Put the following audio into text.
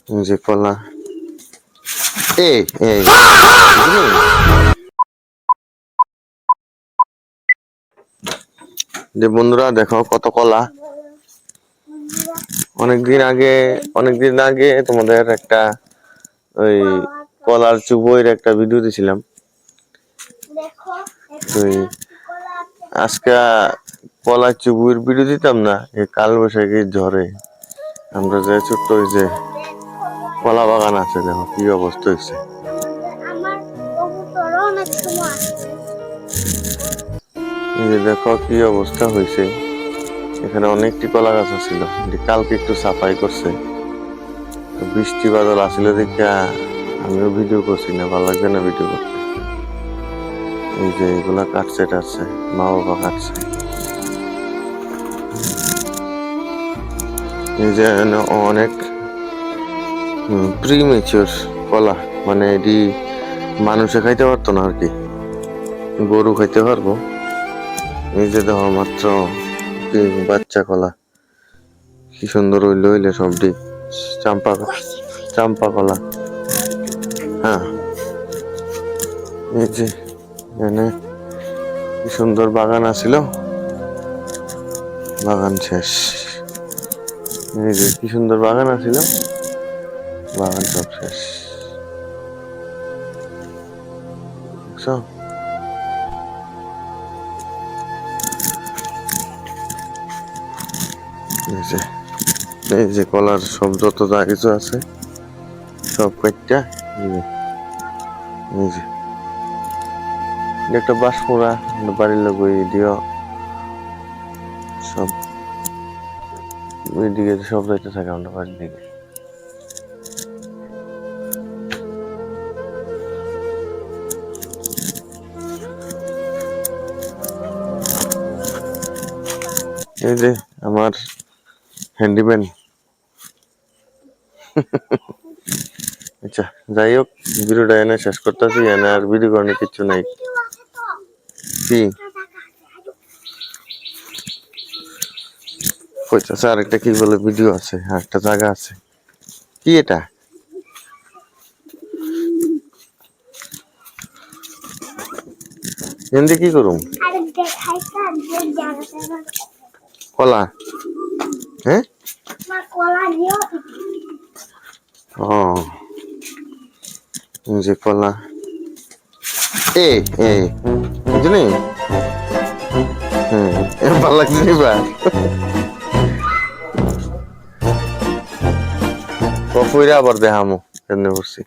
যে কলা এই এই যে বন্ধুরা দেখো কত কলা। অনেকদিন আগে তোমাদের একটা ওই কলার চুবইয়ের একটা ভিডিও দিছিলাম। আজকে কলার চুবইয়ের ভিডিও দিতাম না, এই কালবৈশাখীর ঝড়ে আমরা যে ছোট্ট ওই যে কলা বাগান আছে, দেখো কি অবস্থা হয়েছে। দেখো কি অবস্থা হয়েছে, এখানে অনেকটি কলা গাছ ছিল, কালকে একটু সাফাই করছে, বৃষ্টি বাদল আসলে দেখে আমিও ভিডিও করছি না, ভালো লাগবে না ভিডিও করতে। এই যে এগুলা কাটছে মা বাবা কাটছে। এই যে অনেক প্রিমেচিওর কলা, মানে এটি মানুষে খাইতে পারতো না আর কি, গরু খাইতে পারবো। এই যে দেখো মাত্র বাচ্চা কলা, কি সুন্দর হইলে সবটি চাম্পা কলা। হ্যাঁ, এই যে এখানে কি সুন্দর বাগান আছিল, বাগান শেষ। এই যে কি সুন্দর বাগান আছিল, বাগান সব শেষ। দেখছো? এই যে কলার সব যত যা কিছু আছে সব কাটটা, এই যে একটা বাঁশপুরা বাড়ির লোক দিও সব ওইদিকে সব যাইতে থাকে আমরা বাড়ির দিকে। এই যে আমার হ্যান্ডিম্যান। আচ্ছা যাই হোক, ভিডিওটা এনে শেষ করতেছি, এনে আর ভিডিও করার কিছু নাই। কি কইতাছে আরেকটা কি বলে ভিডিও আছে, একটা জায়গা আছে, কি এটা হিন্দি কি করুম কলা? হ্যাঁ, ও যে কলা এই এই বুঝলি, ভালো লাগছে নিবা কফুইরা আবার দেখামো কেমনে করছি।